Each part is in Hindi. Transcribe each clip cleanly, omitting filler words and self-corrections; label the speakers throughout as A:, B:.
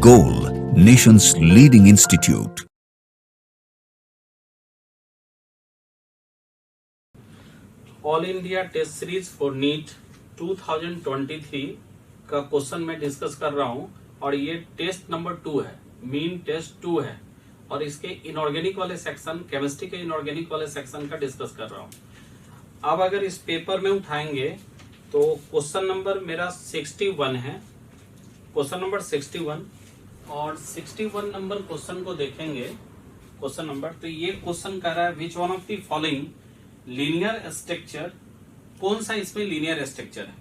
A: Goal, nation's leading institute.
B: All India test series for NEET 2023 का क्वेश्चन मैं डिस्कस कर रहा हूं और ये टेस्ट नंबर 2 है, मीन टेस्ट 2 है और इसके इनऑर्गेनिक वाले सेक्शन, केमिस्ट्री के इनऑर्गेनिक वाले सेक्शन का डिस्कस कर रहा हूं। अब अगर इस पेपर में उठाएंगे तो क्वेश्चन नंबर मेरा 61 है, क्वेश्चन नंबर 61 और 61 नंबर क्वेश्चन को देखेंगे क्वेश्चन नंबर, तो ये क्वेश्चन कर रहा है which one of the following linear structure, कौन सा इसमें लीनियर स्ट्रक्चर है।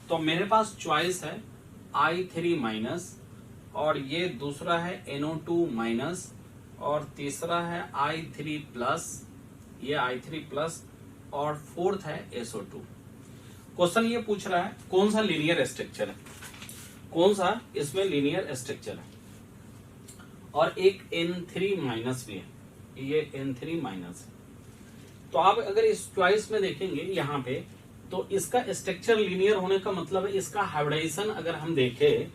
B: तो मेरे पास चॉइस है I3 माइनस और ये दूसरा है NO2 माइनस और तीसरा है I3 प्लस, ये I3 प्लस और फोर्थ है SO2। क्वेश्चन ये पूछ रहा है कौन सा लीनियर स्ट्रक्चर है, कौन सा इसमें लीनियर स्ट्रक्चर है और एक N3 माइनस भी है, ये N3 माइनस है। तो आप अगर इस चॉइस में देखेंगे यहाँ पे तो इसका स्ट्रक्चर लीनियर होने का मतलब है इसका हाइब्रिडाइजेशन अगर हम देखें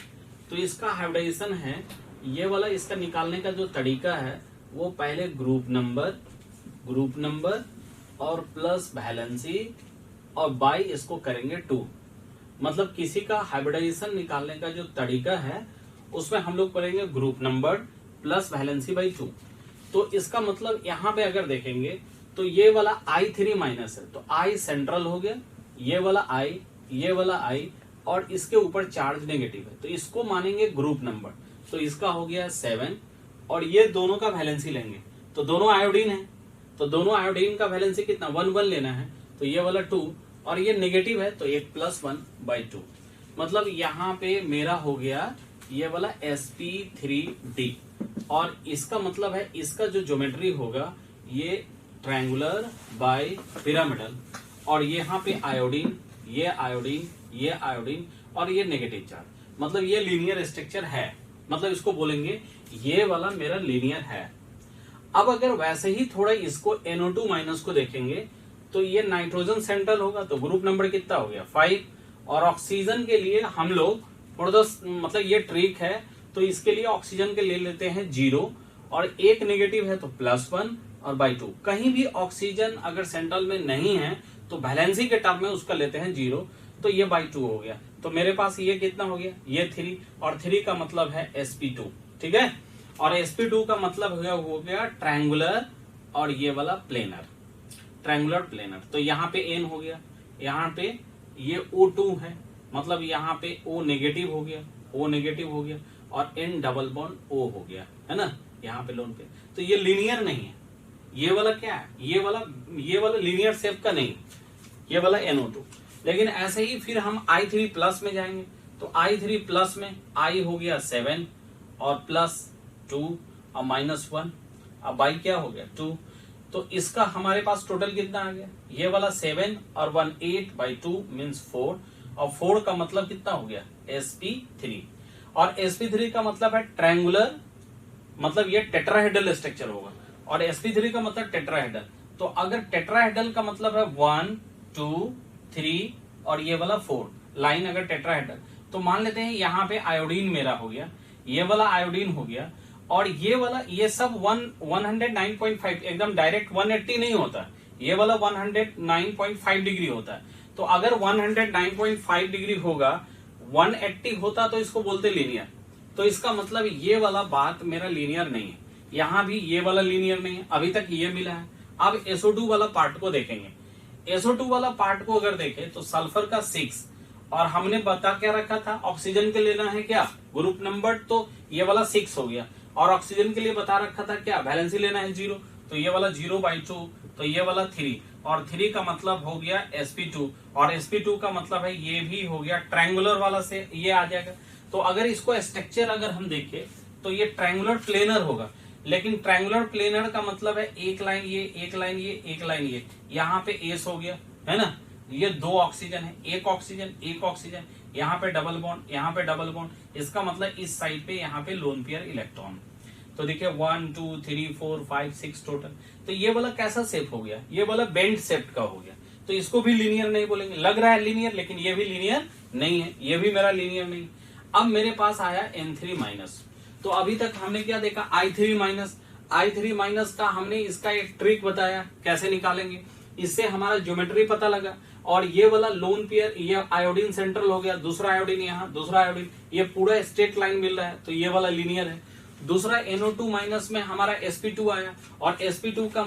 B: तो इसका हाइब्रिडाइजेशन है ये वाला, इसका निकालने का जो तरीका है वो पहले ग्रुप नंबर और प्लस वैलेंसी और बाई इसको करेंगे 2। मतलब किसी का हाइब्रिडाइजेशन निकालने का जो तरीका है उसमें हम लोग करेंगे group number plus valency by 2। तो इसका मतलब यहाँ पे अगर देखेंगे तो ये वाला I3 माइनस है तो I सेंट्रल हो गया, ये वाला I, ये वाला I और इसके ऊपर चार्ज नेगेटिव है तो इसको मानेंगे ग्रुप नंबर, तो इसका हो गया 7 और ये दोनों का वैलेंसी लेंगे तो दोनों आयोडीन है तो दोनों आयोडीन का वैलेंसी कितना 1 लेना है तो ये वाला 2 और ये नेगेटिव है तो एक +1/2। मतलब यहाँ पे मेरा हो गया ये वाला sp3d और इसका मतलब है इसका जो ज्योमेट्री होगा ये ट्रायंगुलर बाय पिरामिडल और यहाँ पे आयोडीन, ये आयोडीन, ये आयोडीन और ये नेगेटिव चार्ज। मतलब ये लीनियर स्ट्रक्चर है, मतलब इसको बोलेंगे ये वाला मेरा लीनियर है। अब अगर वैसे ही थोड़ा इसको NO2 माइनस को देखेंगे तो ये नाइट्रोजन सेंट्रल होगा तो ग्रुप नंबर कितना हो गया 5 और ऑक्सीजन के लिए हम लोग थोड़ा मतलब ये ट्रिक है तो इसके लिए ऑक्सीजन के ले लेते हैं 0 और एक नेगेटिव है तो +1 और बाई 2। कहीं भी ऑक्सीजन अगर सेंट्रल में नहीं है तो वैलेंसी के टर्म में उसका लेते हैं 0 तो ये बाई 2 हो गया। तो मेरे पास ये कितना हो गया ये 3 और 3 का मतलब है sp2, ठीक है। और sp2 का मतलब हो गया ट्रायंगुलर और ये वाला प्लेनर, ट्रायंगुलर प्लेनर। तो यहाँ पे N हो गया, यहाँ पे ये O2 है मतलब यहाँ पे O नेगेटिव हो गया, O नेगेटिव हो गया और N डबल बॉन्ड O हो गया है ना यहाँ पे लोन पे। तो ये लीनियर नहीं है, ये वाला क्या है ये वाला लीनियर शेप का नहीं, ये वाला NO2। लेकिन ऐसे ही फिर हम I3 प्लस में जाएंगे तो I3 प्लस में I हो गया 7 और +2 और -1 अब बाई क्या हो गया 2। तो इसका हमारे पास टोटल कितना आ गया ये वाला 7 और 1 8/2 मीन्स 4 और 4 का मतलब कितना हो गया sp3 और sp3 का मतलब है ट्रायंगुलर, मतलब ये टेट्राहेड्रल स्ट्रक्चर होगा और sp3 का मतलब टेट्राहेड्रल। तो अगर टेट्राहेड्रल का मतलब है 1 2 3 और ये वाला 4 लाइन अगर टेट्राहेड्रल तो मान लेते हैं यहाँ पे आयोडीन मेरा हो गया, ये वाला आयोडीन हो गया और ये वाला ये सब 109.5 एकदम डायरेक्ट 180 नहीं होता, ये वाला 109.5 डिग्री होता है। तो अगर 109.5 डिग्री होगा 180 होता तो इसको बोलते लीनियर। तो इसका मतलब ये वाला बात मेरा लीनियर नहीं है, यहाँ भी ये वाला लीनियर नहीं है, अभी तक ये मिला है। अब SO2 वाला पार्ट को देखेंगे, SO2 वाला पार्ट को अगर देखें तो सल्फर का 6 और हमने बता क्या रखा था ऑक्सीजन के लेना है क्या ग्रुप नंबर, तो ये वाला 6 हो गया और ऑक्सीजन के लिए बता रखा था क्या वैलेंसी लेना है 0 तो ये वाला 0/2 तो ये वाला 3 और 3 का मतलब हो गया sp2 और sp2 का मतलब है ये भी हो गया ट्रायंगुलर वाला से ये आ जाएगा। तो अगर इसको स्ट्रक्चर अगर हम देखें तो ये ट्रायंगुलर प्लेनर होगा, लेकिन ट्रायंगुलर प्लेनर का मतलब है एक लाइन ये, एक लाइन ये, एक लाइन ये, यहाँ पे एस हो गया है ना, ये 2 ऑक्सीजन है, एक ऑक्सीजन, यहाँ पे डबल बॉन्ड, यहाँ पे डबल बॉन्ड, इसका मतलब इस साइड पे यहाँ पे लोन पेयर इलेक्ट्रॉन। तो देखिए 1 2 3 4 5 6 टोटल। तो ये वाला कैसा शेप हो गया, ये वाला बेंड शेप का हो गया, तो इसको भी लीनियर नहीं बोलेंगे। लग रहा है लीनियर लेकिन ये भी लीनियर नहीं है, ये भी मेरा लीनियर नहीं। अब मेरे पास आया N3 माइनस। तो अभी तक हमने क्या देखा, I3 माइनस। I3 माइनस का हमने इसका एक ट्रिक बताया कैसे निकालेंगे, इससे हमारा ज्योमेट्री पता लगा। और ये वाला लोन पेयर, ये आयोडीन सेंट्रल हो गया, दूसरा आयोडीन यहाँ, दूसरा आयोडीन, ये पूरा स्ट्रेट लाइन मिल रहा है, तो ये वाला लीनियर है। दूसरा NO2 माइनस में हमारा sp2 आया, और sp2 का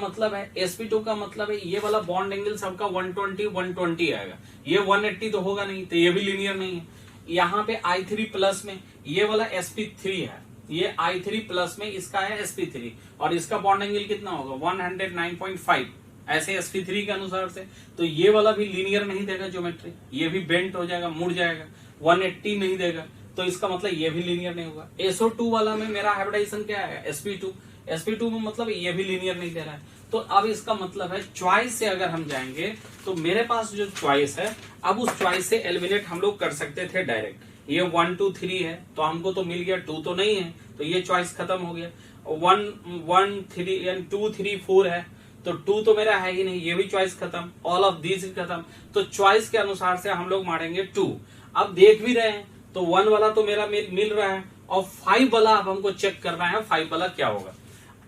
B: मतलब है ये वाला बॉन्ड एंगल सबका 120 आएगा, ये 180 तो होगा नहीं, तो ये भी लीनियर नहीं है। यहाँ पे I3 प्लस में ये वाला sp3 है, ये I3 प्लस में इसका है sp3, और इसका बॉन्ड एंगल कितना होगा 109.5 ऐसे sp3 के अनुसार से, तो ये वाला भी लीनियर नहीं देगा ज्योमेट्री, ये भी बेंट हो जाएगा, मुड़ जाएगा, 180 नहीं देगा, तो इसका मतलब ये भी लीनियर नहीं होगा। SO2 वाला में मेरा हाइब्रिडाइजेशन क्या है, sp2 में मतलब ये भी लीनियर नहीं दे रहा है। तो अब इसका मतलब है चॉइस से अगर हम जाएंगे तो मेरे पास जो चॉइस है, अब उस चॉइस से एलिमिनेट हम लोग कर सकते थे डायरेक्ट। ये 1 2 3 है तो हमको तो मिल गया, 2 तो नहीं है, तो ये चॉइस खत्म हो गया। 1 3 यानी 2 3 4 है, तो 2 तो मेरा है ही नहीं, ये भी चॉइस खत्म, ऑल ऑफ दीज खत्म। तो चॉइस के अनुसार से हम लोग मारेंगे 2। अब देख भी रहे हैं तो 1 वाला तो मेरा मिल रहा है, और 5 वाला अब हमको चेक करना है 5 वाला क्या होगा।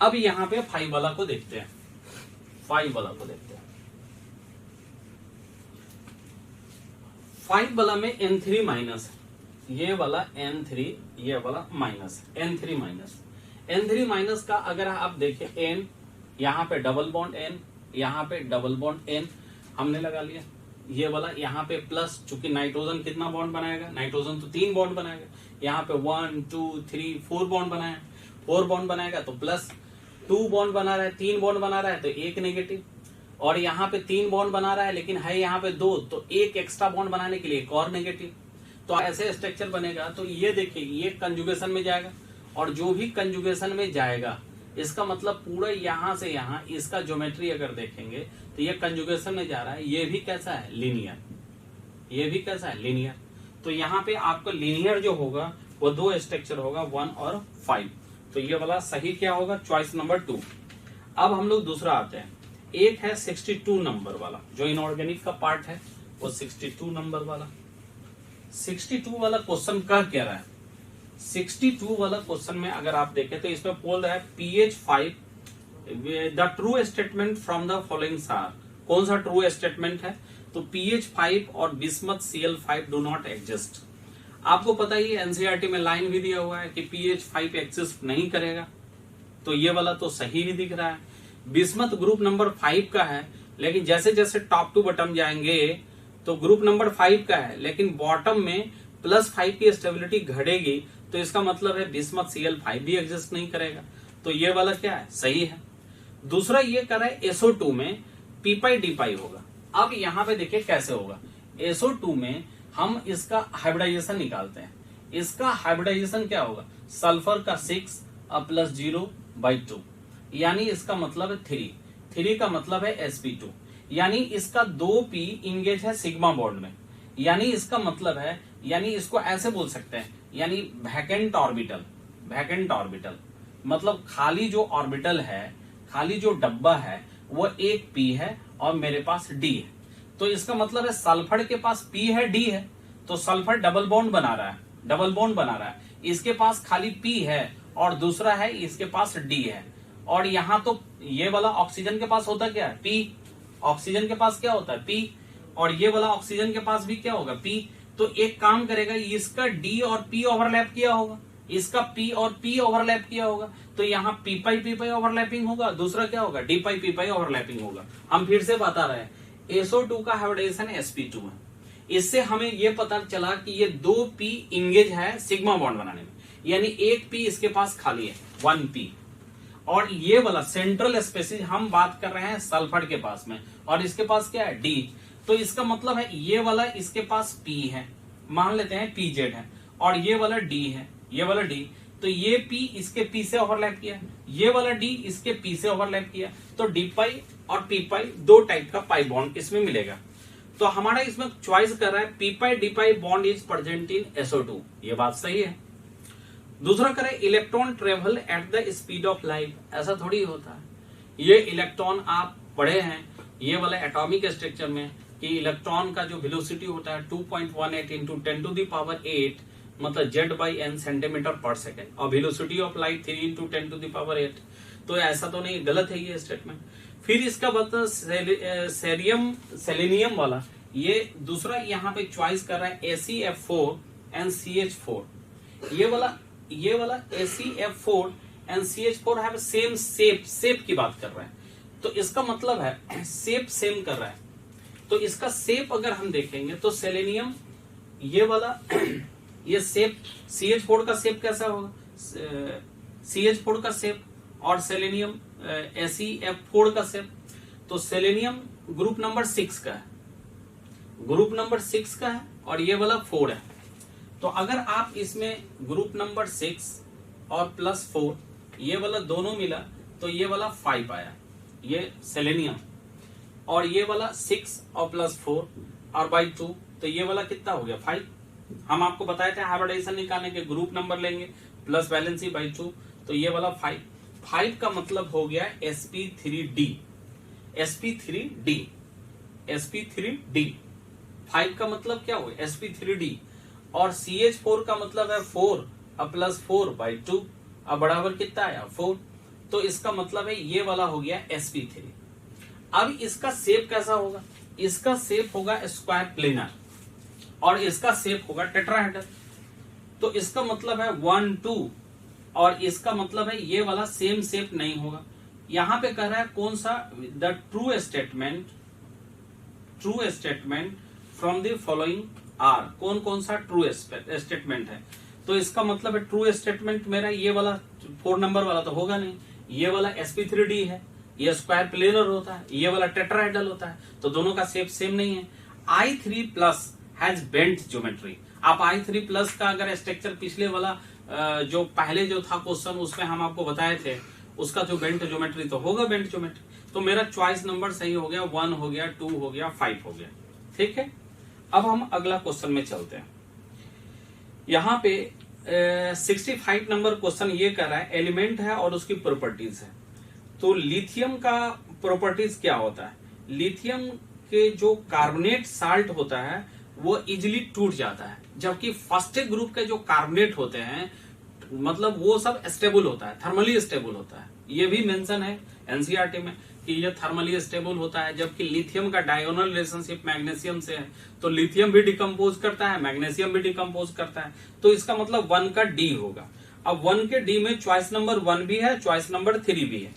B: अब यहाँ पे 5 वाला को देखते हैं, 5 वाला को देखते हैं। 5 वाला में N3 माइनस, ये वाला N3, ये वाला minus, N3 minus. N3 minus का अगर आप देखें N, यहाँ पे डबल बॉन्ड N, यहाँ पे डबल बॉन्ड N हमने लगा लिया। ये वाला यहाँ पे प्लस, चूंकि नाइट्रोजन कितना बॉन्ड बनाएगा, नाइट्रोजन तो 3 बॉन्ड बनाएगा, यहाँ पे 1 2 3 4 बॉन्ड बनाया, 4 बॉन्ड बनाएगा तो प्लस, 2 बॉन्ड बना रहा है, 3 बॉन्ड बना रहा है तो 1 नेगेटिव, और यहाँ पे 3 बॉन्ड बना रहा है लेकिन है यहाँ पे 2, तो 1 एक्स्ट्रा बॉन्ड बनाने के लिए एक और नेगेटिव। तो ऐसे स्ट्रक्चर बनेगा। तो ये देखिए ये कंजुगेशन में जाएगा, और जो भी कंजुगेशन में जाएगा इसका मतलब पूरा यहाँ से यहाँ इसका ज्योमेट्री अगर देखेंगे तो ये कंजुगेशन में जा रहा है, ये भी कैसा है लीनियर, ये भी कैसा है लीनियर। तो यहाँ पे आपको लीनियर जो होगा वो 2 स्ट्रक्चर होगा, 1 और 5। तो ये वाला सही क्या होगा, चॉइस नंबर 2। अब हम लोग दूसरा आते हैं, एक है 62 नंबर वाला, जो इनऑर्गेनिक का पार्ट है वो 62 नंबर वाला। 62 वाला क्वेश्चन कह क्या रहा है, 62 वाला क्वेश्चन में अगर आप देखें तो इसमें बोल रहा है pH 5 the true statement from the following are. कौन सा ट्रू स्टेटमेंट है, तो pH 5 और bismuth Cl5 do not exist. आपको पता ही एनसीईआरटी में लाइन भी दिया हुआ है कि pH 5 एग्जिस्ट नहीं करेगा, तो ये वाला तो सही भी दिख रहा है। बिस्मथ ग्रुप नंबर 5 का है, लेकिन जैसे जैसे टॉप टू बॉटम जाएंगे तो ग्रुप नंबर 5 का है, लेकिन बॉटम में +5 की स्टेबिलिटी घटेगी, तो इसका मतलब है बिस्मथ Cl5 भी एग्जिस्ट नहीं करेगा। तो ये वाला क्या है, सही है। दूसरा ये कर रहा है SO2 में p∅d∅ होगा। अब यहाँ पे देखिए कैसे होगा, SO2 में हम इसका हाइब्रिडाइजेशन निकालते हैं। इसका हाइब्रिडाइजेशन क्या होगा, सल्फर का 6 + 0/2, यानी इसका मतलब है 3 का मतलब है sp2, यानी इसका 2p इंगेज है सिग्मा बॉन्ड में, यानी इसका मतलब है, यानी इसको ऐसे बोल सकते हैं, यानी वैकेंट ऑर्बिटल मतलब खाली जो ऑर्बिटल है, खाली जो डब्बा है वो एक p है और मेरे पास d है। तो इसका मतलब है सल्फर के पास p है, d है, तो सल्फर डबल बॉन्ड बना रहा है, इसके पास खाली p है और दूसरा है इसके पास d है। और यहाँ तो ये वाला ऑक्सीजन के पास होता क्या है, p, ऑक्सीजन के पास क्या होता है p, और ये वाला ऑक्सीजन के पास भी क्या होगा p। तो एक काम करेगा, इसका d और p ओवरलैप किया होगा, इसका p और p ओवरलैप किया होगा, तो यहाँ p∅p∅ ओवरलैपिंग होगा, दूसरा क्या होगा d∅p∅ ओवरलैपिंग होगा। हम फिर से बता रहे हैं SO2 का हाइब्रिडाइजेशन sp2 है। इससे हमें ये पता चला कि ये 2p इंगेज है सिग्मा बॉन्ड बनाने में, यानी एक p इसके पास खाली है 1p। और ये वाला सेंट्रल स्पेसिस हम बात कर रहे हैं सल्फर के पास में, और इसके पास क्या है d। तो इसका मतलब है ये वाला इसके पास p है, मान लेते हैं pz है, और ये वाला d है, ये वाला d, तो ये p इसके p से ओवरलैप किया, ये वाला d इसके p से ओवरलैप किया, तो d∅ और p∅ 2 टाइप का पाई बॉन्ड इसमें मिलेगा। तो हमारा इसमें चॉइस कर रहा है p∅d∅ bond is present in SO2, ये बात सही है। दूसरा करें electron travel at the speed of light, ऐसा थोड़ी होता है। ये इलेक्ट्रॉन आप पढ़े हैं ये वाला एटॉमिक स्ट्रक्चर में कि इलेक्ट्रॉन का जो वेलोसिटी होता है 2.18 × 10⁸ मतलब z/n सेंटीमीटर पर सेकेंड, और वेलोसिटी ऑफ लाइट 3 × 10⁸। तो ऐसा तो नहीं, गलत है ये स्टेटमेंट। फिर इसका मतलब सेलेनियम वाला, ये दूसरा यहाँ पे चॉइस कर रहा है ACF4 and CH4। ये वाला ACF4 and CH4 have same shape की बात कर रहा है। तो इसका मतलब है शेप सेम कर रहा है। तो इसका शेप अगर हम देखेंगे तो सेलेनियम ये वाला ये शेप CH4 का शेप कैसा होगा, CH4 का शेप, और सेलेनियम ACF4 का शेप। तो सेलेनियम ग्रुप नंबर 6 का है, ग्रुप नंबर 6 का है, और ये वाला 4 है। तो अगर आप इसमें ग्रुप नंबर 6 और +4 ये वाला दोनों मिला तो ये वाला 5 आया, ये सेलेनियम, और ये वाला 6 और +4 और बाई 2, तो ये वाला कितना हो गया 5। हम आपको बताए थे हाइब्रिडाइजेशन निकालने के, ग्रुप नंबर लेंगे प्लस वैलेंसी बाई 2, तो ये वाला 5 का मतलब हो गया sp3d। sp3d 5 का मतलब क्या हुआ sp3d, और CH4 का मतलब है 4 और +4 बाई 2, अब बराबर कितना आया 4। तो इसका मतलब है ये वाला हो गया sp3। अब इसका शेप कैसा होगा, इसका शेप होगा स्क्वायर प्लेनर, और इसका शेप होगा टेट्राहेड्रल। तो इसका मतलब है 1 2, और इसका मतलब है ये वाला सेम शेप नहीं होगा। यहां पे कह रहा है कौन सा, the true statement from the following are, कौन सा ट्रू स्टेटमेंट है। तो इसका मतलब है ट्रू स्टेटमेंट मेरा ये वाला 4 नंबर वाला तो होगा नहीं, ये वाला sp3d है, ये स्क्वायर प्लेनर होता है, ये वाला टेट्राहेड्रल होता है, तो दोनों का शेप सेम नहीं है। I3+ has bent geometry. आप I3+ का अगर स्ट्रक्चर पिछले वाला जो पहले जो था क्वेश्चन उसमें हम आपको बताए थे, उसका जो बेंट ज्योमेट्री तो होगा बेंट ज्योमेट्री। तो मेरा चॉइस नंबर सही हो गया, 1 हो गया, 2 हो गया, 5 हो गया। ठीक है, अब हम अगला क्वेश्चन में चलते हैं। यहाँ पे 65 नंबर क्वेश्चन ये कर रहा है, एलिमेंट है और उसकी प्रॉपर्टीज है। तो लिथियम का प्रॉपर्टीज क्या होता है, लिथियम के जो कार्बोनेट साल्ट होता है वो इजिली टूट जाता है, जबकि फर्स्ट ग्रुप के जो कार्बोनेट होते हैं मतलब वो सब स्टेबल होता है, थर्मली स्टेबल होता है। ये भी मेंशन है एनसीईआरटी में कि ये थर्मली स्टेबल होता है, जबकि लिथियम का डायगोनल रिलेशनशिप मैग्नीशियम से है, तो लिथियम भी डिकम्पोज करता है, मैग्नीशियम भी डिकम्पोज करता है। तो इसका मतलब 1 का डी होगा। अब 1 के डी में चॉइस नंबर 1 भी है, चॉइस नंबर 3 भी है।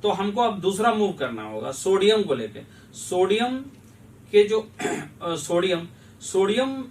B: तो हमको अब दूसरा मूव करना होगा सोडियम को लेके। सोडियम के जो सोडियम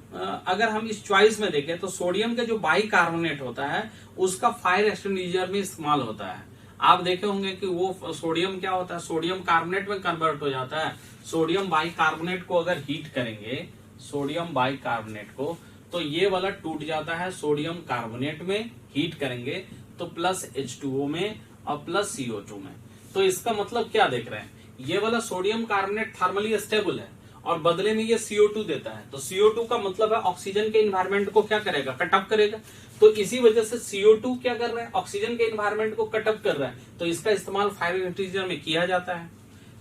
B: अगर हम इस चॉइस में देखें तो सोडियम के जो बाई कार्बोनेट होता है उसका फायर एक्सटिंग्विशर में इस्तेमाल होता है। आप देखे होंगे कि वो सोडियम क्या होता है, सोडियम कार्बोनेट में कन्वर्ट हो जाता है। सोडियम बाई कार्बोनेट को अगर हीट करेंगे, सोडियम बाई कार्बोनेट को, तो ये वाला टूट जाता है सोडियम कार्बोनेट में, हीट करेंगे तो +H2O में और +CO2 में। तो इसका मतलब क्या देख रहे हैं, ये वाला सोडियम कार्बोनेट थर्मली स्टेबल है और बदले में ये CO2 देता है। तो CO2 का मतलब है ऑक्सीजन के इन्वायरमेंट को क्या करेगा, कटअप करेगा। तो इसी वजह से CO2 क्या कर रहा है, ऑक्सीजन के इन्वायरमेंट को कटअप कर रहा है, तो इसका इस्तेमाल फायर एक्सटिंग्विशर में किया जाता है।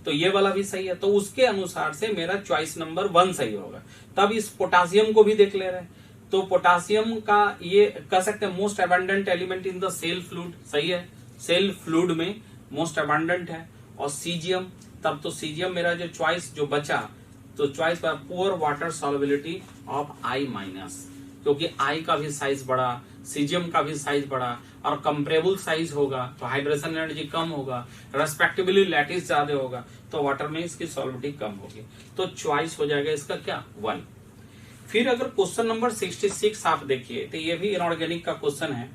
B: तो ये वाला भी सही है। तो उसके अनुसार से मेरा चॉइस नंबर 1 सही होगा। तब इस पोटासियम को भी देख ले रहे हैं, तो पोटासियम का ये कह सकते हैं most abundant element in the cell fluid, सही है, सेल फ्लूइड में मोस्ट अबंडेंट है। और सीजियम, तब तो सीजियम मेरा जो चॉइस जो बचा, तो चॉइस पर poor water solubility of I-, क्योंकि I का भी साइज बड़ा, सीजियम का भी साइज बड़ा, और कंपेरेबल साइज होगा तो हाइड्रेशन एनर्जी कम होगा, रेस्पेक्टिवली लैटिस ज्यादा होगा, तो वाटर में इसकी सॉल्युबिलिटी कम होगी। तो चॉइस हो जाएगा इसका क्या 1। फिर अगर क्वेश्चन नंबर 66 आप देखिए तो ये भी इनऑर्गेनिक का क्वेश्चन है।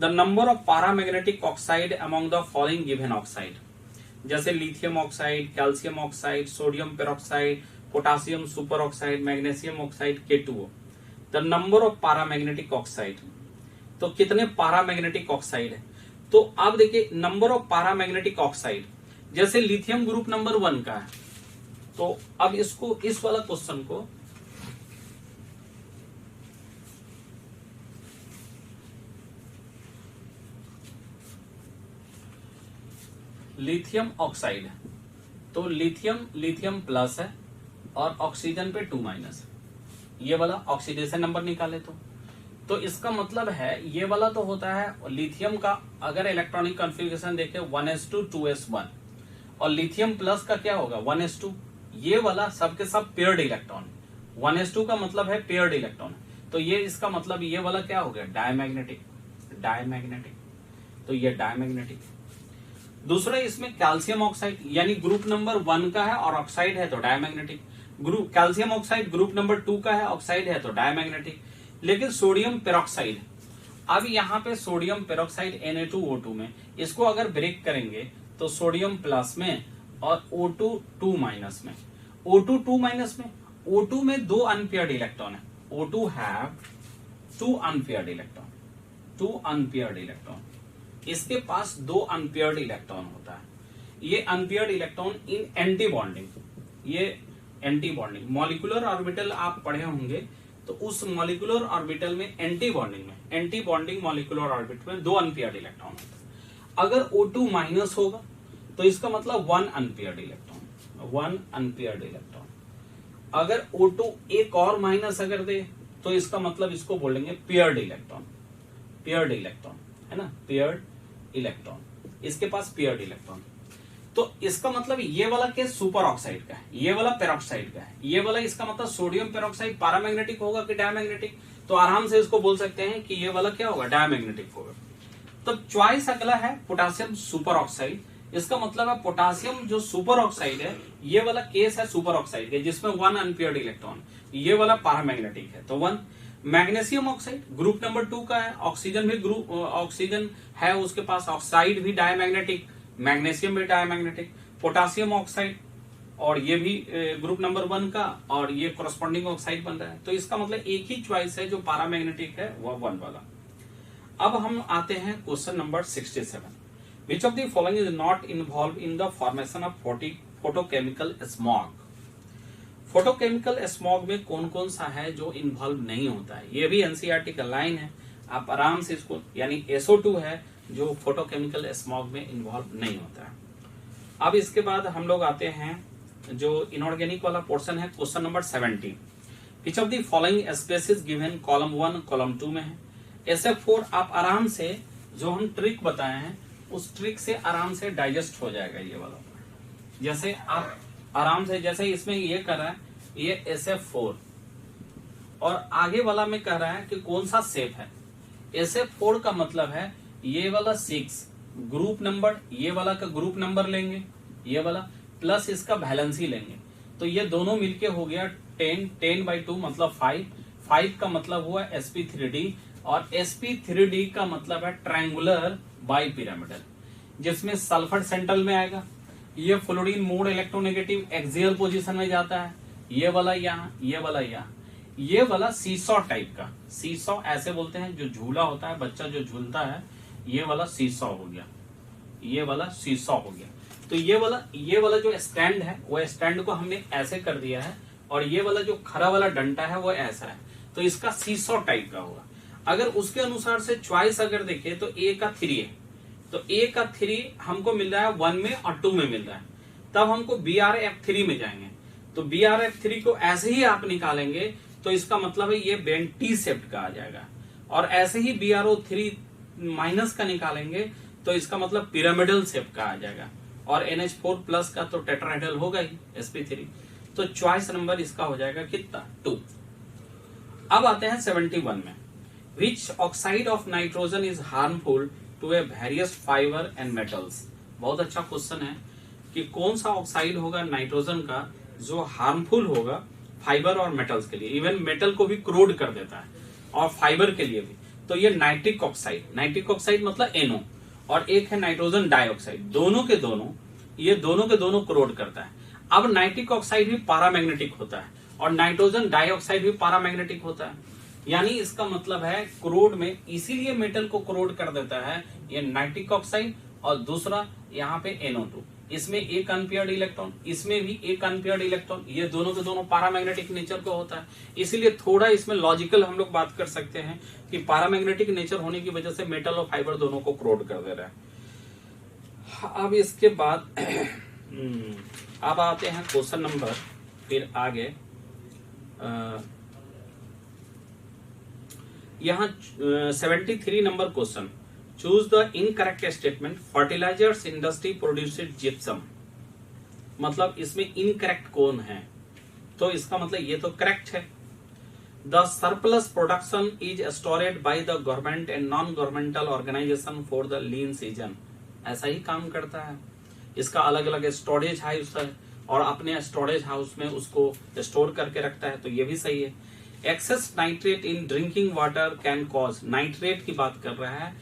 B: The number of paramagnetic oxide among the following given oxide, जैसे lithium oxide, calcium oxide, sodium peroxide, potassium super oxide, magnesium oxide, K2O। The number of paramagnetic oxide, तो कितने पैरामैग्नेटिक ऑक्साइड है। तो आप देखिए नंबर ऑफ पैरामैग्नेटिक ऑक्साइड, जैसे लिथियम ग्रुप नंबर 1 का है, तो अब इसको इस वाला क्वेश्चन को लिथियम ऑक्साइड है, तो लिथियम प्लस है और ऑक्सीजन पे 2- है। ये वाला ऑक्सीडेशन नंबर निकाले तो इसका मतलब है ये वाला तो होता है लिथियम का, अगर इलेक्ट्रॉनिक कॉन्फ़िगरेशन देखें 1s2 2s1, और लिथियम प्लस का क्या होगा 1s2। ये वाला सबके सब पेयर्ड इलेक्ट्रॉन, 1s2 का मतलब है पेयर्ड इलेक्ट्रॉन, तो ये इसका मतलब ये वाला क्या हो गया डायमैग्नेटिक, डायमैग्नेटिक, तो ये डायमैग्नेटिक। दूसरा इसमें कैल्शियम ऑक्साइड यानी ग्रुप नंबर 1 का है और ऑक्साइड है तो diamagnetic, group calcium oxide group number 2 का है, ऑक्साइड है तो डायमैग्नेटिक। लेकिन सोडियम पेरोक्साइड, अब यहाँ पे सोडियम पेरोक्साइड Na2O2 में इसको अगर ब्रेक करेंगे तो सोडियम प्लस में और O2 2 माइनस में, O2 2 माइनस में, O2 में 2 अनपेयर्ड इलेक्ट्रॉन है, O2 have 2 unpaired electron, 2 unpaired electron, इसके पास 2 अनपेयर्ड इलेक्ट्रॉन होता है। ये unpaired electron in anti bonding, ये एंटी बॉन्डिंग मॉलिक्यूलर ऑर्बिटल आप पढ़े होंगे, तो उस मॉलिक्यूलर ऑर्बिटल में एंटी बॉन्डिंग मॉलिक्यूलर ऑर्बिटल में 2 अनपेयर्ड इलेक्ट्रॉन होता है। अगर O2 माइनस होगा तो इसका मतलब 1 अनपेयर्ड इलेक्ट्रॉन, 1 अनपेयर्ड इलेक्ट्रॉन। अगर O2 एक और माइनस अगर दे तो इसका मतलब इसको बोलेंगे पेयर्ड इलेक्ट्रॉन, पेयर्ड इलेक्ट्रॉन है ना, पेयर्ड इलेक्ट्रॉन, इसके पास पेयर्ड इलेक्ट्रॉन। तो इसका मतलब ये वाला केस सुपर ऑक्साइड का है, ये वाला पेरोक्साइड का है, ये वाला इसका मतलब सोडियम पेरोक्साइड पैरामैग्नेटिक होगा कि डायमैग्नेटिक, तो आराम से इसको बोल सकते हैं कि ये वाला क्या होगा डायमैग्नेटिक होगा। तब चॉइस अगला है पोटासियम सुपर ऑक्साइड, इसका मतलब है पोटासियम जो सुपर ऑक्साइड है, ये वाला केस है सुपर ऑक्साइड के जिसमें 1 अनपेयर्ड इलेक्ट्रॉन, ये वाला पैरामैग्नेटिक है तो 1। मैग्नीशियम ऑक्साइड ग्रुप नंबर 2 का है, ऑक्सीजन भी ग्रुप ऑक्सीजन है उसके पास, ऑक्साइड भी डायमैग्नेटिक, मैग्नीशियम भी डायमैग्नेटिक। पोटासियम ऑक्साइड और ये भी ग्रुप नंबर 1 का, और ये कोरस्पॉन्डिंग ऑक्साइड बन रहा है, तो इसका मतलब एक ही चॉइस है जो पैरामैग्नेटिक है वो 1 वाला। अब हम आते हैं question number 67, which of the following is not involve in the formation of photochemical smog. Photochemical smog में कौन कौन सा है जो इन्वॉल्व नहीं होता है, ये भी एनसीईआरटी का लाइन है, आप आराम से इसको, यानी SO2 है जो फोटोकेमिकल स्मॉग में इन्वॉल्व नहीं होता है। अब इसके बाद हम लोग आते हैं जो इनऑर्गेनिक वाला पोर्शन है, question number 70, which of the following species given column 1 column 2 में है। SF4 आप आराम से जो हम ट्रिक बताए हैं उस ट्रिक से आराम से डाइजेस्ट हो जाएगा ये वाला। जैसे आप आराम से, जैसे इसमें ये कर रहा है ये SF4 और आगे वाला में कह रहा है कि कौन सा सेफ है। SF4 का मतलब है ये वाला 6 ग्रुप नंबर, ये वाला का ग्रुप नंबर लेंगे, ये वाला प्लस इसका वैलेंसी लेंगे, तो ये दोनों मिलके हो गया 10, 10/2 मतलब 5, 5 का मतलब हुआ sp3d, और sp3d का मतलब है ट्रायंगुलर बाइपिरामिडल, जिसमें सल्फर सेंट्रल में आएगा, ये fluorine mode electronegative axial position में जाता है, ये वाला यहाँ, ये वाला यहाँ, ये वाला सीसॉ टाइप का, सीसॉ ऐसे बोलते हैं जो झूला होता है, बच्चा जो झूलता है, ये वाला सीसॉ हो गया, ये वाला सीसॉ हो गया। तो ये वाला जो स्टैंड है वो स्टैंड को हमने ऐसे कर दिया है, और ये वाला जो खड़ा वाला डंटा है वो ऐसा है, तो इसका सीसॉ टाइप का होगा। अगर उसके अनुसार से चॉइस अगर देखें तो A का 3 है, तो A का 3 हमको मिल रहा है 1 में और 2 में मिल रहा है, तब हमको BRF3 में जाएंगे, तो BRF3 को ऐसे ही आप निकालेंगे तो इसका मतलब है ये बेंड टी शेप्ड का आ जाएगा, और ऐसे ही BRO3 माइनस का निकालेंगे तो इसका मतलब पिरामिडल शेप का आ जाएगा, और NH4 प्लस का तो टेट्राहेड्रल होगा ही sp3, तो चॉइस नंबर इसका हो जाएगा कितना 2। अब आते हैं 71 में, which oxide of nitrogen is harmful to a various fibre and metals. बहुत अच्छा क्वेश्चन है कि कौन सा ऑक्साइड होगा नाइट्रोजन का जो हार्मफुल होगा फाइबर और मेटल्स के लिए, इवन मेटल को भी क्रोड कर देता है और फाइबर के लिए भी। तो ये नाइट्रिक ऑक्साइड मतलब NO, और एक है नाइट्रोजन डाइऑक्साइड, दोनों के दोनों क्रोड करता है। अब नाइट्रिक ऑक्साइड भी पैरामैग्नेटिक होता है और नाइट्रोजन डाइऑक्साइड भी पैरामैग्नेटिक होता है, यानी इसका मतलब है क्रोड में, इसीलिए मेटल को क्रोड कर देता है ये नाइट्रिक ऑक्साइड, और दूसरा यहाँ पे NO2, इसमें एक अनपेयर्ड इलेक्ट्रॉन, इसमें भी एक अनपेयर्ड इलेक्ट्रॉन, ये दोनों के दोनों पैरामैग्नेटिक नेचर का होता है। इसीलिए थोड़ा इसमें लॉजिकल हम लोग बात कर सकते हैं कि पैरामैग्नेटिक नेचर होने की वजह से मेटल और फाइबर दोनों को क्रोड कर दे रहा है। अब इसके बाद अब आते हैं क्वेश्चन नंबर, फिर आगे यहाँ 73 number question, choose the incorrect statement, fertilisers industry produced gypsum. मतलब इसमें इनकरेक्ट कौन है? तो इसका मतलब ये तो करेक्ट है। The surplus production is stored by the government and non governmental organisation for the lean season. ऐसा ही काम करता है, इसका अलग अलग स्टोरेज हाउस है और अपने स्टोरेज हाउस में उसको स्टोर करके रखता है, तो ये भी सही है। Excess nitrate in drinking water can cause, nitrate की बात कर रहा है,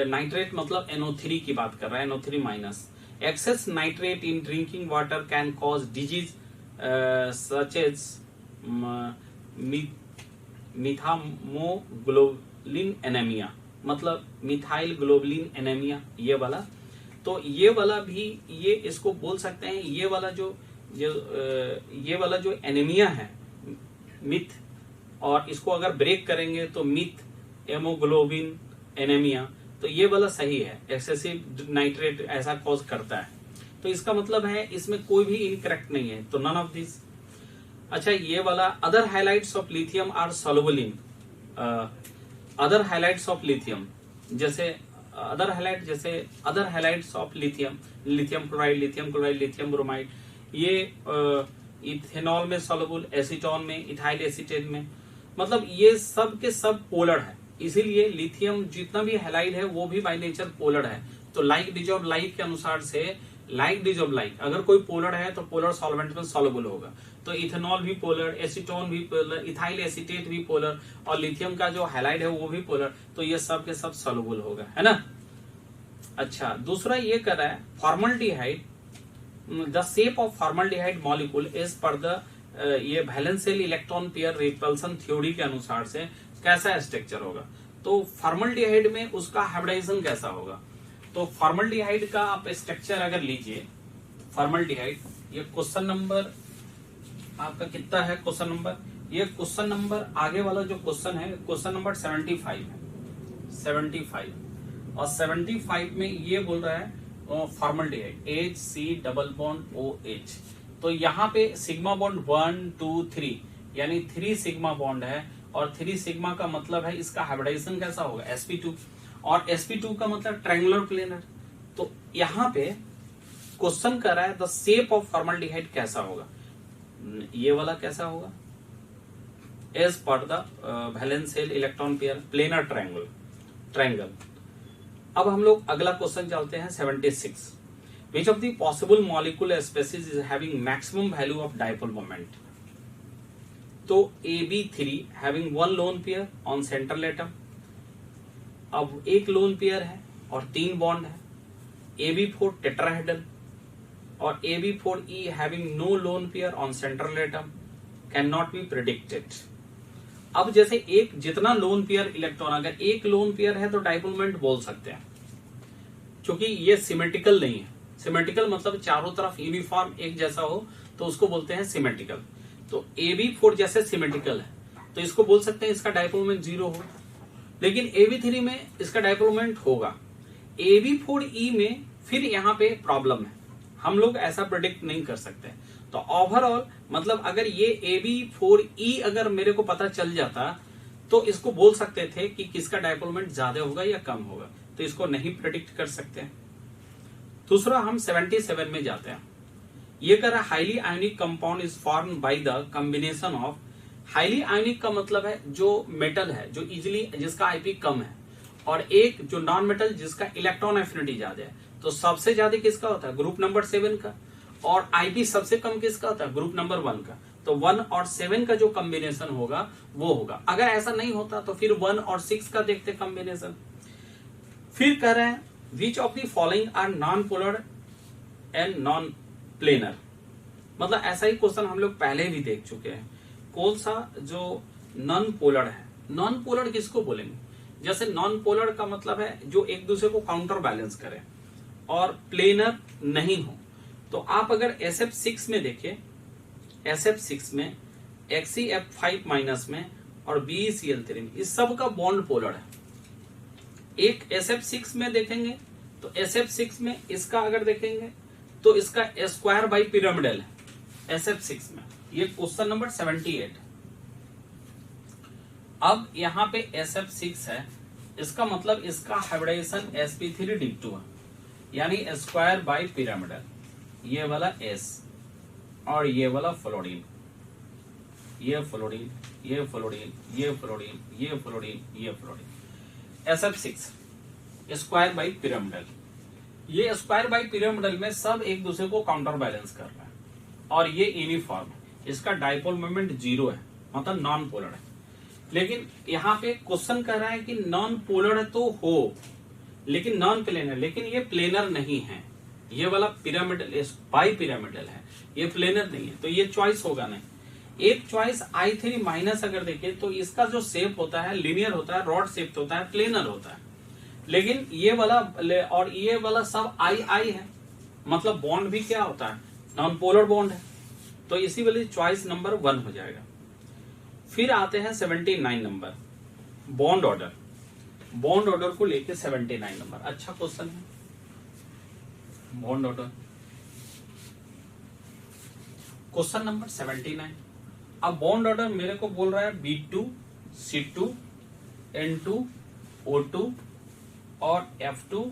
B: नाइट्रेट मतलब NO3 की बात कर रहा है, NO3 माइनस। Excess nitrate in drinking water can cause disease such as methaemoglobin anaemia, मतलब मिथाइल ग्लोबुलिन एनीमिया, ये वाला। तो ये वाला भी, ये इसको बोल सकते हैं, ये वाला जो एनीमिया है मिथ, और इसको अगर ब्रेक करेंगे तो मिथ हेमोग्लोबिन एनीमिया, तो ये वाला सही है। एक्सेसिव नाइट्रेट ऐसा कॉज करता है, तो इसका मतलब है इसमें कोई भी इनकरेक्ट नहीं है, तो नन ऑफ दिस। अच्छा, ये वाला other halides of lithium are soluble in, other halides of lithium, जैसे other halides of lithium, lithium chloride, lithium bromide, ये इथेनॉल में सॉल्युबल, एसीटोन में, इथाइल एसीटेट में, मतलब ये सब के सब पोलर है। इसीलिए लिथियम जितना भी हैलाइड है वो भी बाय नेचर पोलर है। तो लाइक डिजॉल्व लाइक के अनुसार से, लाइक डिजॉल्व लाइक, अगर कोई पोलर है तो पोलर सॉल्वेंट में सॉल्युबल होगा। तो इथेनॉल भी पोलर, एसीटोन भी पोलर, इथाइल एसीटेट भी पोलर, और लिथियम का जो हैलाइड है वो भी पोलर, तो ये सब के सब सॉल्युबल होगा, है ना। अच्छा, दूसरा ये कर रहा है formaldehyde, the shape of formaldehyde molecule is पर द, ये वैलेंशियल इलेक्ट्रॉन पेयर रिपल्सन थ्योरी के अनुसार से कैसा स्ट्रक्चर होगा। तो फॉर्मल्डिहाइड में उसका हाइब्रिडाइजेशन कैसा होगा। तो फॉर्मल्डिहाइड का आप स्ट्रक्चर अगर लीजिए, फॉर्मल्डिहाइड, ये क्वेश्चन नंबर आपका कितना है, क्वेश्चन नंबर, ये क्वेश्चन नंबर आगे वाला जो क्वेश्चन है, क्वेश्चन नंबर 75 है, 75, और 75 में ये बोल रहा है फॉर्मल्डिहाइड HC+OH। तो यहाँ पे सिग्मा बॉन्ड 1 2 3 यानी 3 सिग्मा बॉन्ड है, और 3 सिग्मा का मतलब है इसका हाइब्रिडाइजेशन कैसा होगा, sp2, और sp2 का मतलब ट्रायंगुलर प्लेनर। तो यहाँ पे क्वेश्चन कर रहा है द शेप ऑफ फॉर्मल्डिहाइड कैसा होगा, ये वाला कैसा होगा, as per the valence electron pair planar triangle. अब हम लोग अगला क्वेश्चन चलते हैं 76, which of the possible molecular species is having maximum value of dipole moment. तो AB3 having 1 lone pair on central atom, अब एक लोन पेयर है और 3 बॉन्ड है। AB4 टेट्राहेड्रल, और AB4E having no lone pair on central atom, can not be predicted. अब जैसे एक जितना लोन पेयर इलेक्ट्रॉन, अगर एक लोन पेयर है तो डाइपोल मोमेंट बोल सकते हैं, क्योंकि ये सिमेट्रिकल नहीं है। सिमेट्रिकल मतलब चारों तरफ यूनिफॉर्म एक जैसा हो तो उसको बोलते हैं सिमेट्रिकल। तो AB4 जैसे सिमेट्रिकल है तो इसको बोल सकते हैं इसका डाइपोल मोमेंट 0 हो, लेकिन AB3 में इसका डाइपोल मोमेंट होगा। AB4E में फिर यहाँ पे प्रॉब्लम है, हम लोग ऐसा प्रेडिक्ट नहीं कर सकते। तो ओवरऑल मतलब अगर ये AB4E अगर मेरे को पता चल जाता तो इसको बोल सकते थे कि किसका डाइपोल मोमेंट ज्यादा होगा या कम होगा, तो इसको नहीं प्रेडिक्ट कर सकते। दूसरा हम 77 में जाते हैं, ये कह रहा highly ionic compound is form by the combination of, highly ionic का मतलब है जो मेटल है जो इजिली, जिसका आईपी कम है, और एक जो नॉन मेटल जिसका इलेक्ट्रॉन एफिनिटी ज्यादा है। तो सबसे ज्यादा किसका होता है, ग्रुप नंबर 7 का, और आईपी सबसे कम किसका होता है, ग्रुप नंबर 1 का। तो 1 और 7 का जो कॉम्बिनेशन होगा वो होगा। अगर ऐसा नहीं होता तो फिर 1 और 6 का देखते कॉम्बिनेशन। फिर कह रहे हैं which of the following are non polar and non planar, मतलब ऐसा ही क्वेश्चन हम लोग पहले भी देख चुके हैं। कौन सा जो नॉन पोलर है, नॉन पोलर किसको बोलेंगे, जैसे नॉन पोलर का मतलब है जो एक दूसरे को काउंटर बैलेंस करे और प्लेनर नहीं हो। तो आप अगर SF6 में देखिए, SF6 में XeF5 माइनस में और BeCl3 में, इस सब का बॉन्ड पोलर है। एक SF6 में देखेंगे तो SF6 में इसका अगर देखेंगे तो इसका स्क्वायर बाई पिरामिडल है। SF6 में ये क्वेश्चन नंबर 78। अब यहाँ पे SF6 है, इसका मतलब इसका हाइब्रिडाइजेशन sp3D2 है, यानी स्क्वायर बाय पिरामिडल, ये वाला S और ये वाला फ्लोरीन, ये फ्लोरीन, ये फ्लोरीन, ये फ्लोरीन, ये फ्लोरीन, ये fluorine, SF6 square by pyramidal. ये स्क्वायर बाय पिरामिडल में सब एक दूसरे को काउंटर बैलेंस कर रहा है और ये यूनिफॉर्म है, इसका डाइपोल मोमेंट 0 है, मतलब नॉन पोलर है। लेकिन यहाँ पे क्वेश्चन कह रहा है कि नॉन पोलर तो हो, लेकिन नॉन प्लेनर, लेकिन ये प्लेनर नहीं है, ये वाला पिरामिडल बाई पिरामिडल है, ये प्लेनर नहीं है, तो ये चॉइस होगा नहीं। एक चॉइस I3 माइनस अगर देखे तो इसका जो शेप होता है लीनियर होता है, रॉड शेप होता है, प्लेनर होता है, लेकिन ये वाला और ये वाला सब I है, मतलब बॉन्ड भी क्या होता है, नॉन पोलर बॉन्ड है, तो इसी वाली चॉइस नंबर 1 हो जाएगा। फिर आते हैं 79 number, bond order. Bond order को लेके 79 नंबर अच्छा क्वेश्चन है, बॉन्ड ऑर्डर क्वेश्चन नंबर 79। अब बॉन्ड ऑर्डर मेरे को बोल रहा है B2 C2 N2 O2 और F2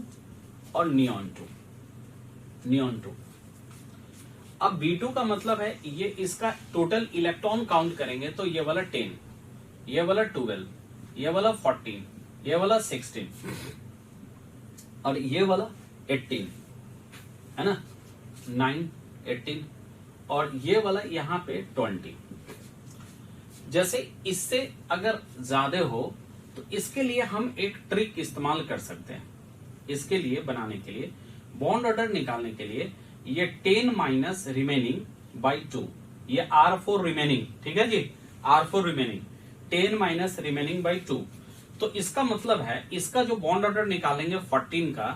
B: और नियॉन 2। अब B2 का मतलब है ये इसका टोटल इलेक्ट्रॉन काउंट करेंगे तो ये वाला 10, ये वाला 12, ये वाला 14, ये वाला 16 और ये वाला 18 है ना, 9 18 और ये वाला यहाँ पे 20। जैसे इससे अगर ज्यादा हो तो इसके लिए हम एक ट्रिक इस्तेमाल कर सकते हैं। इसके लिए बनाने के लिए बॉन्ड ऑर्डर निकालने के लिए ये 10 माइनस रिमेनिंग बाई 2, ये R4 रिमेनिंग, ठीक है जी, R4 remaining 10 minus remaining by 2। तो इसका मतलब है इसका जो बॉन्ड ऑर्डर निकालेंगे 14 का,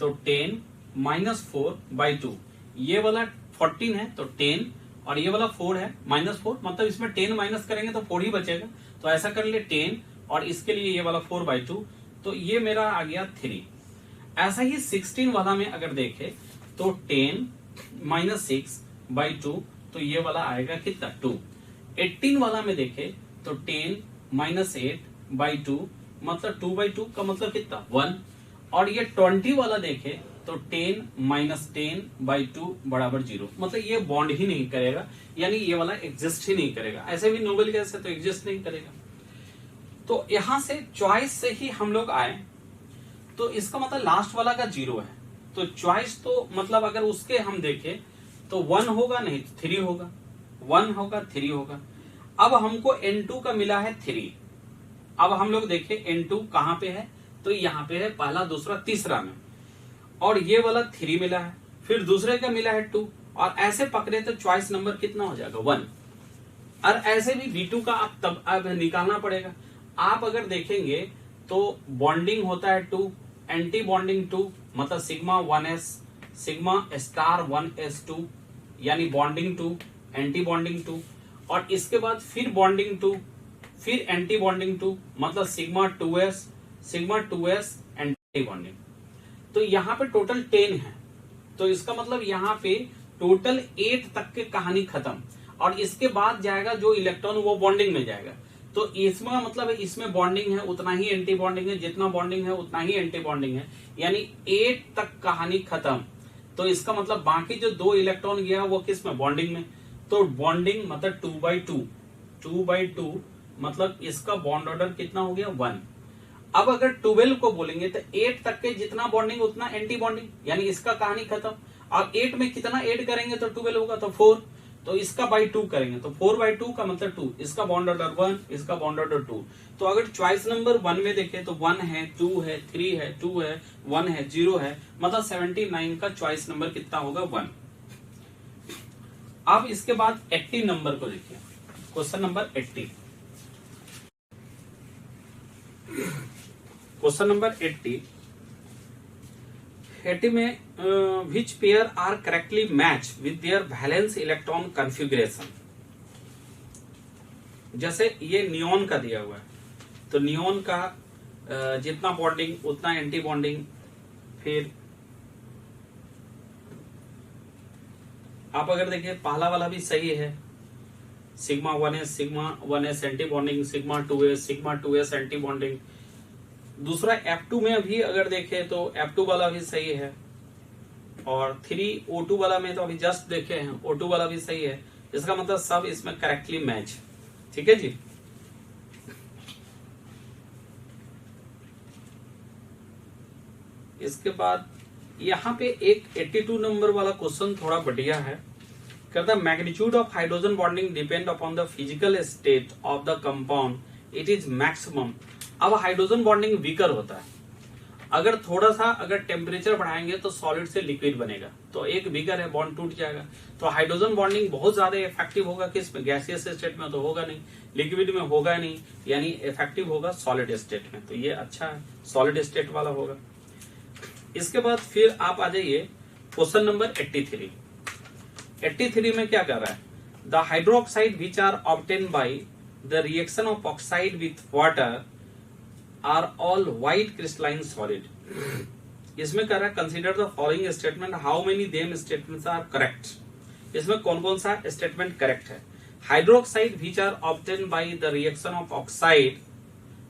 B: तो 10 माइनस 4 बाई 2, ये वाला 14 है तो 10 और ये वाला 4 है माइनस 4, मतलब इसमें 10 माइनस करेंगे तो 4 ही बचेगा, तो ऐसा कर लिए 10 और इसके लिए ये वाला 4 बाई 2, तो ये मेरा आ गया 3। ऐसा ही 16 वाला में अगर देखे तो 10 माइनस 6 बाई 2, तो ये वाला आएगा कितना 2। 18 वाला में देखे तो 10 माइनस 8 बाई 2, मतलब 2 बाई 2 का मतलब कितना 1। और ये 20 वाला देखे तो 10 माइनस 10 बाई 2 बराबर 0, मतलब ये बॉन्ड ही नहीं करेगा, यानी ये वाला एग्जिस्ट ही नहीं करेगा। ऐसे भी नोबेल गैस है तो एग्जिस्ट नहीं करेगा। तो यहां से चॉइस से ही हम लोग आए, तो इसका मतलब लास्ट वाला का 0 है, तो चॉइस तो मतलब अगर उसके हम देखें तो 1 होगा नहीं तो 3 होगा, 1 होगा 3 होगा। अब हमको N2 का मिला है 3। अब हम लोग देखें N2 कहां पे है, तो यहाँ पे है पहला दूसरा तीसरा में, और ये वाला 3 मिला है, फिर दूसरे का मिला है 2, और ऐसे पकड़े तो चॉइस नंबर कितना हो जाएगा 1। और ऐसे भी B2 का आप तब अब निकालना पड़ेगा। आप अगर देखेंगे तो बॉन्डिंग होता है 2, एंटी बॉन्डिंग 2, मतलब sigma 1s, sigma star 1s2, यानी बॉन्डिंग 2, एंटी बॉन्डिंग 2, और इसके बाद फिर बॉन्डिंग 2, फिर एंटी बॉन्डिंग 2, मतलब sigma 2s, sigma 2s anti bonding. तो यहाँ पे टोटल 10 है, तो इसका मतलब यहाँ पे टोटल 8 तक के कहानी खत्म, और इसके बाद जाएगा जो इलेक्ट्रॉन वो बॉन्डिंग में जाएगा। तो इसमें मतलब है इसमें बॉन्डिंग है उतना ही एंटी बॉन्डिंग है, जितना बॉन्डिंग है उतना ही एंटी बॉन्डिंग है, यानी 8 तक कहानी खत्म। तो इसका मतलब बाकी जो 2 इलेक्ट्रॉन गया वो किस में, बॉन्डिंग में। तो बॉन्डिंग मतलब 2/2 मतलब इसका बॉन्ड ऑर्डर कितना हो गया 1। अब अगर 12 को बोलेंगे तो 8 तक के जितना बॉन्डिंग उतना एंटी बॉन्डिंग, यानी इसका कहानी खत्म। अब 8 में कितना ऐड करेंगे तो 12 होगा, तो 4, तो इसका बाई 2 करेंगे तो 4/2 का मतलब 2, इसका बॉन्ड ऑर्डर 1, इसका बॉन्ड ऑर्डर 2। तो अगर चॉइस नंबर 1 में देखें तो 1 है, 2 है, 3 है, 2 है, 1 है, 0 है, मतलब 79 का चॉइस नंबर कितना होगा 1। अब इसके बाद 80 नंबर को देखिए, क्वेश्चन नंबर 80। क्वेश्चन नंबर 80 में which pair are correctly match with their valence electron configuration. जैसे ये नियॉन का दिया हुआ है, तो नियॉन का जितना बॉन्डिंग उतना एंटी बॉन्डिंग, फिर आप अगर देखिए पहला वाला भी सही है, sigma 1s anti bonding, sigma 2s anti bonding. दूसरा F2 में अभी अगर देखें तो F2 वाला भी सही है, और 3O2 वाला में तो अभी जस्ट देखे हैं, O2 वाला भी सही है। इसका मतलब सब इसमें करेक्टली मैच। ठीक है जी। इसके बाद यहाँ पे एक 82 नंबर वाला क्वेश्चन थोड़ा बढ़िया है। कहता है magnitude of hydrogen bonding depend upon the physical state of the compound, it is maximum. अब हाइड्रोजन बॉन्डिंग वीकर होता है, अगर थोड़ा सा अगर टेम्परेचर बढ़ाएंगे तो सॉलिड से लिक्विड बनेगा, तो एक वीकर है, बॉन्ड टूट जाएगा। तो हाइड्रोजन बॉन्डिंग बहुत ज्यादा इफेक्टिव होगा किसमें, गैसियस स्टेट में तो होगा नहीं, लिक्विड में होगा नहीं, यानी इफेक्टिव होगा सॉलिड स्टेट में। तो ये अच्छा है, सॉलिड स्टेट वाला होगा। इसके बाद फिर आप आ जाइए क्वेश्चन नंबर 83। 83 में क्या कर रहा है, the hydroxide which are obtain by the reaction of oxide with water are all white crystalline solid. इसमें कर रहा है consider the following statement, how many them statements are correct. इसमें कौन कौन सा स्टेटमेंट करेक्ट है। Hydroxide which are obtain by the reaction of oxide,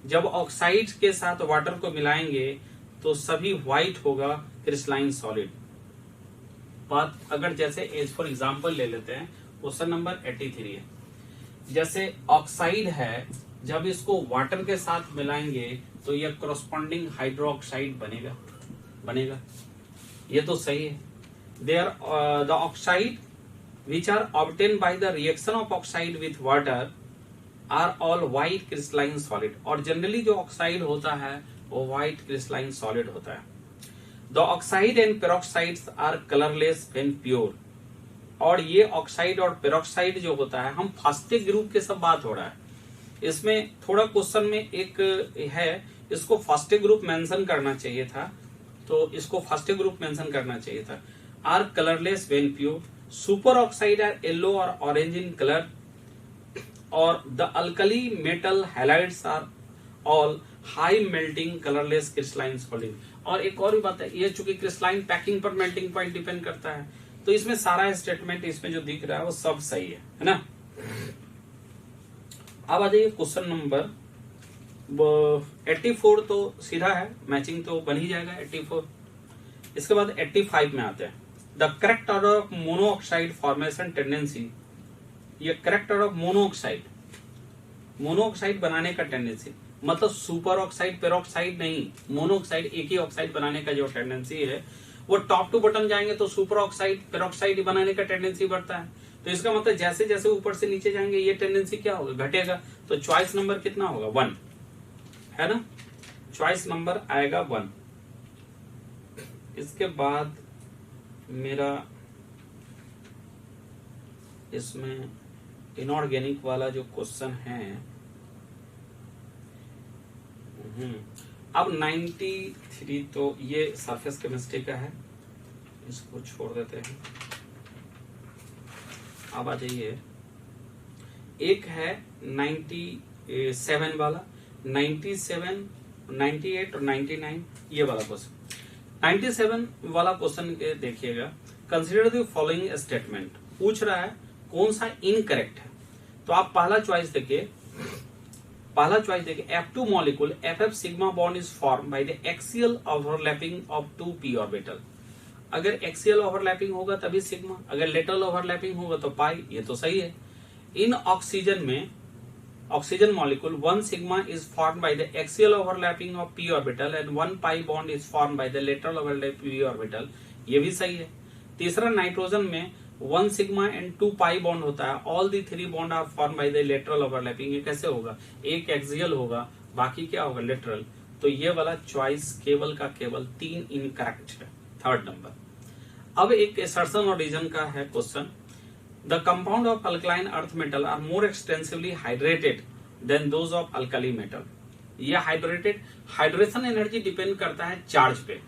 B: जब ऑक्साइड के साथ वाटर को मिलाएंगे तो सभी व्हाइट होगा क्रिस्टलाइन सॉलिड। बात अगर जैसे एज फॉर एग्जांपल ले लेते हैं, क्वेश्चन नंबर 83 है, जैसे ऑक्साइड है, जब इसको वाटर के साथ मिलाएंगे तो यह करस्पॉन्डिंग हाइड्रोक्साइड बनेगा। ये तो सही है। There the oxide which are obtain by the reaction of oxide with water are all white crystalline solid, और जनरली जो ऑक्साइड होता है वो व्हाइट क्रिस्टलाइन सॉलिड होता है। The oxide and peroxides are colourless when pure, और ये ऑक्साइड और पेरोक्साइड जो होता है, हम फास्टिक ग्रुप के सब बात हो रहा है। इसमें थोड़ा क्वेश्चन में एक है, इसको फास्टिक ग्रुप मेंशन करना चाहिए था, तो इसको फास्टिक ग्रुप मेंशन करना चाहिए था। Are colourless when pure, super oxide are yellow और ऑरेंज इन कलर, और the alkali metal halides are all high melting colourless crystalline solid. और एक और भी बात है, ये चूंकि क्रिस्टलाइन पैकिंग पर मेल्टिंग पॉइंट डिपेंड करता है, तो इसमें सारा स्टेटमेंट इसमें जो दिख रहा है वो सब सही है ना। अब आ जाइए क्वेश्चन नंबर 84, तो सीधा है, मैचिंग तो बन ही जाएगा 84। इसके बाद 85 में आते हैं, the correct order of monoxide formation tendency. ये करेक्ट ऑर्डर ऑफ मोनोऑक्साइड बनाने का टेंडेंसी, मतलब सुपर ऑक्साइड पेरोक्साइड नहीं, मोनोऑक्साइड एक ही ऑक्साइड बनाने का जो टेंडेंसी है, वो टॉप टू बटन जाएंगे तो सुपर ऑक्साइड पेरोक्साइड बनाने का टेंडेंसी बढ़ता है। तो इसका मतलब जैसे जैसे ऊपर से नीचे जाएंगे ये टेंडेंसी क्या होगा, घटेगा। तो चॉइस नंबर कितना होगा, 1 है ना, चॉइस नंबर आएगा 1। इसके बाद मेरा इसमें इनऑर्गेनिक वाला जो क्वेश्चन है, अब 93, तो ये सरफेस केमिस्ट्री का है, इसको छोड़ देते हैं। अब आ जाइए, एक है 97 वाला, 97, 98 और 99, ये वाला क्वेश्चन। 97 वाला क्वेश्चन के देखिएगा, कंसीडर द फॉलोइंग स्टेटमेंट, पूछ रहा है कौन सा इनकरेक्ट है। तो आप पहला चॉइस देखिए, F2 molecule FF sigma bond is form by the axial overlapping of 2 p orbital. अगर एक्सियल ओवरलैपिंग होगा तभी सिग्मा, अगर लेटरल ओवरलैपिंग होगा तो पाई, ये तो सही है। इन ऑक्सीजन में, oxygen molecule 1 sigma is form by the axial overlapping of p orbital and 1 pi bond is form by the lateral overlapping p orbital, ये भी सही है। तीसरा, नाइट्रोजन में 1 सिग्मा एंड 2 पाई बॉन्ड होता है, all the 3 bond are form by the lateral overlapping. ये कैसे होगा, एक एक्सियल होगा, बाकी क्या होगा, लेटरल। तो ये वाला चॉइस केवल का केवल 3 इनकरेक्ट है, 3rd नंबर। अब एक असर्शन और रीजन का है question, the compound of alkaline earth metal are more extensively hydrated than those of alkali metal. ये हाइड्रेशन एनर्जी डिपेंड करता है चार्ज पे,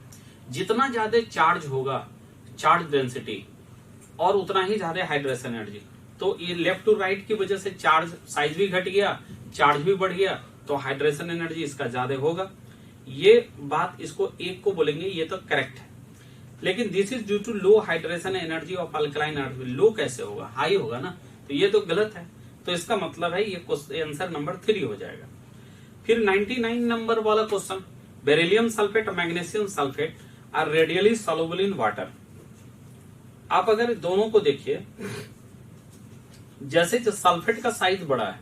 B: जितना ज्यादा चार्ज होगा, चार्ज डेंसिटी, और उतना ही ज्यादा हाइड्रेशन एनर्जी। तो ये लेफ्ट टू राइट की वजह से चार्ज साइज भी घट गया, चार्ज भी बढ़ गया, तो हाइड्रेशन एनर्जी इसका ज्यादा होगा। ये बात, इसको एक को बोलेंगे, ये तो करेक्ट है। लेकिन this is due to low hydration energy of alkaline earth. Low कैसे होगा, हाई होगा ना, तो ये तो गलत है। तो इसका मतलब है ये आंसर नंबर 3 हो जाएगा। फिर 99 नंबर वाला क्वेश्चन, बेरिलियम सल्फेट और magnesium sulphate are readily soluble in water. आप अगर दोनों को देखिए, जैसे सल्फेट का साइज बड़ा है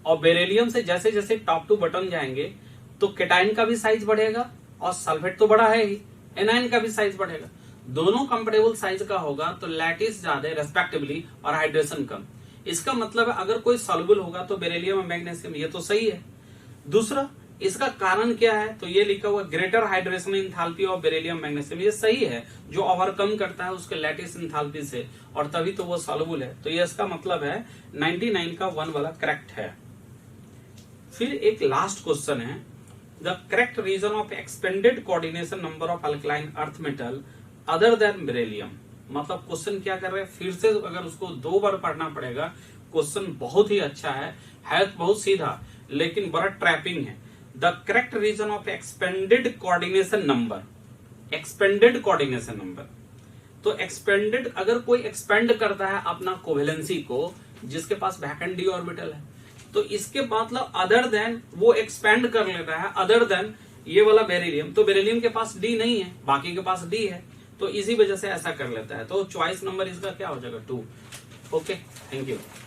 B: और बेरिलियम से जैसे जैसे टॉप टू बटन जाएंगे तो केटाइन का भी साइज बढ़ेगा और सल्फेट तो बड़ा है ही, एनाइन का भी साइज बढ़ेगा। दोनों कंपेरेबल साइज का होगा तो लैटिस ज्यादा रेस्पेक्टिवली और हाइड्रेशन कम। इसका मतलब है अगर कोई सॉल्युबल होगा तो बेरिलियम और मैग्नीशियम, ये तो सही है। दूसरा, इसका कारण क्या है, तो ये लिखा हुआ greater hydration enthalpy of beryllium magnesium, ये सही है, जो ओवरकम करता है उसके लैटिस एंथैल्पी से, और तभी तो वो सॉल्युबल है। तो ये इसका मतलब है 99 का 1 वाला करेक्ट है। फिर एक लास्ट क्वेश्चन है, the correct reason of expanded coordination number of alkaline earth metal other than beryllium. मतलब क्वेश्चन क्या कर रहे हैं, फिर से अगर उसको 2 बार पढ़ना पड़ेगा। क्वेश्चन बहुत ही अच्छा है बहुत सीधा, लेकिन बड़ा ट्रैपिंग है। The correct reason of expanded coordination number, expanded coordination number, तो एक्सपेंडेड, अगर कोई एक्सपेंड करता है अपना कोवेलेंसी को, जिसके पास वैकेंट डी ऑर्बिटल है, तो इसके मतलब अदर देन, वो एक्सपेंड कर लेता है अदर देन ये वाला बेरिलियम, तो बेरिलियम के पास डी नहीं है, बाकी के पास डी है, तो इसी वजह से ऐसा कर लेता है। तो चॉइस नंबर इसका क्या हो जाएगा 2। Okay, thank you.